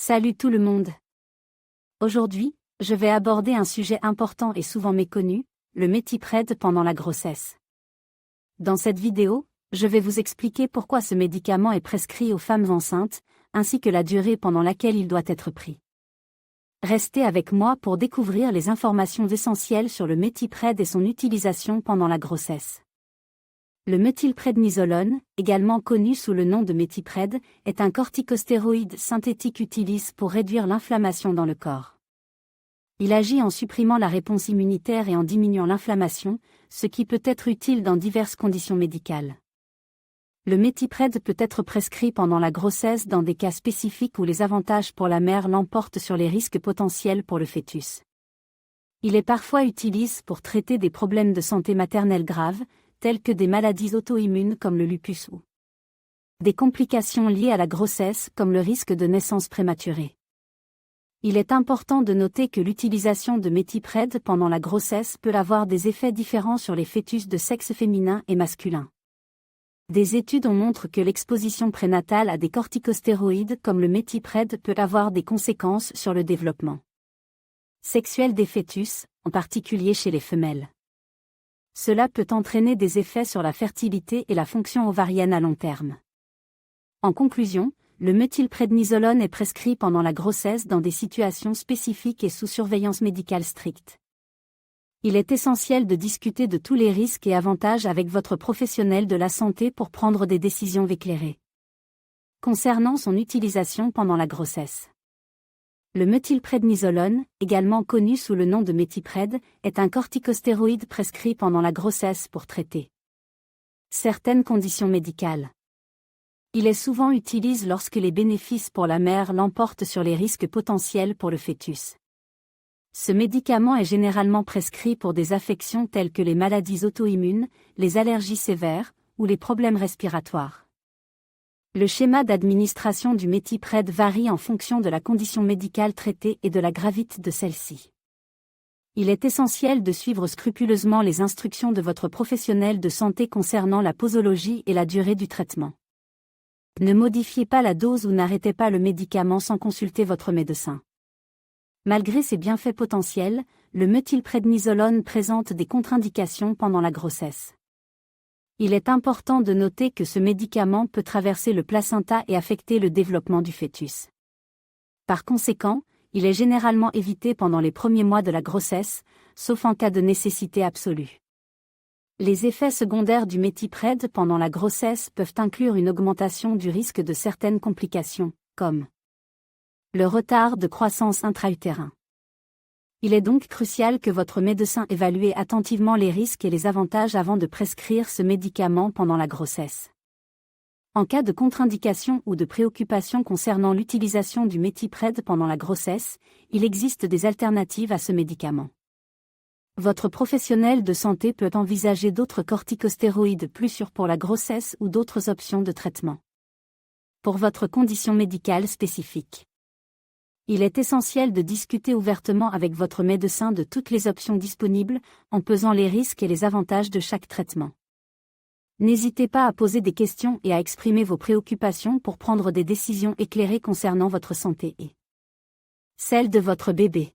Salut tout le monde. Aujourd'hui, je vais aborder un sujet important et souvent méconnu, le méthylpred pendant la grossesse. Dans cette vidéo, je vais vous expliquer pourquoi ce médicament est prescrit aux femmes enceintes, ainsi que la durée pendant laquelle il doit être pris. Restez avec moi pour découvrir les informations essentielles sur le méthylpred et son utilisation pendant la grossesse. Le méthylprednisolone, également connu sous le nom de méthylpred, est un corticostéroïde synthétique utilisé pour réduire l'inflammation dans le corps. Il agit en supprimant la réponse immunitaire et en diminuant l'inflammation, ce qui peut être utile dans diverses conditions médicales. Le méthylpred peut être prescrit pendant la grossesse dans des cas spécifiques où les avantages pour la mère l'emportent sur les risques potentiels pour le fœtus. Il est parfois utilisé pour traiter des problèmes de santé maternelle graves, telles que des maladies auto-immunes comme le lupus ou des complications liées à la grossesse comme le risque de naissance prématurée. Il est important de noter que l'utilisation de méthylpred pendant la grossesse peut avoir des effets différents sur les fœtus de sexe féminin et masculin. Des études montrent que l'exposition prénatale à des corticostéroïdes comme le méthylpred peut avoir des conséquences sur le développement sexuel des fœtus, en particulier chez les femelles. Cela peut entraîner des effets sur la fertilité et la fonction ovarienne à long terme. En conclusion, le méthylprednisolone est prescrit pendant la grossesse dans des situations spécifiques et sous surveillance médicale stricte. Il est essentiel de discuter de tous les risques et avantages avec votre professionnel de la santé pour prendre des décisions éclairées. Concernant son utilisation pendant la grossesse. Le méthylprednisolone, également connu sous le nom de méthylpred, est un corticostéroïde prescrit pendant la grossesse pour traiter certaines conditions médicales. Il est souvent utilisé lorsque les bénéfices pour la mère l'emportent sur les risques potentiels pour le fœtus. Ce médicament est généralement prescrit pour des affections telles que les maladies auto-immunes, les allergies sévères ou les problèmes respiratoires. Le schéma d'administration du méthylpred varie en fonction de la condition médicale traitée et de la gravité de celle-ci. Il est essentiel de suivre scrupuleusement les instructions de votre professionnel de santé concernant la posologie et la durée du traitement. Ne modifiez pas la dose ou n'arrêtez pas le médicament sans consulter votre médecin. Malgré ses bienfaits potentiels, le méthylprednisolone présente des contre-indications pendant la grossesse. Il est important de noter que ce médicament peut traverser le placenta et affecter le développement du fœtus. Par conséquent, il est généralement évité pendant les premiers mois de la grossesse, sauf en cas de nécessité absolue. Les effets secondaires du méthylpred pendant la grossesse peuvent inclure une augmentation du risque de certaines complications, comme le retard de croissance intra-utérin. Il est donc crucial que votre médecin évalue attentivement les risques et les avantages avant de prescrire ce médicament pendant la grossesse. En cas de contre-indication ou de préoccupation concernant l'utilisation du méthylpred pendant la grossesse, il existe des alternatives à ce médicament. Votre professionnel de santé peut envisager d'autres corticostéroïdes plus sûrs pour la grossesse ou d'autres options de traitement pour votre condition médicale spécifique. Il est essentiel de discuter ouvertement avec votre médecin de toutes les options disponibles, en pesant les risques et les avantages de chaque traitement. N'hésitez pas à poser des questions et à exprimer vos préoccupations pour prendre des décisions éclairées concernant votre santé et celle de votre bébé.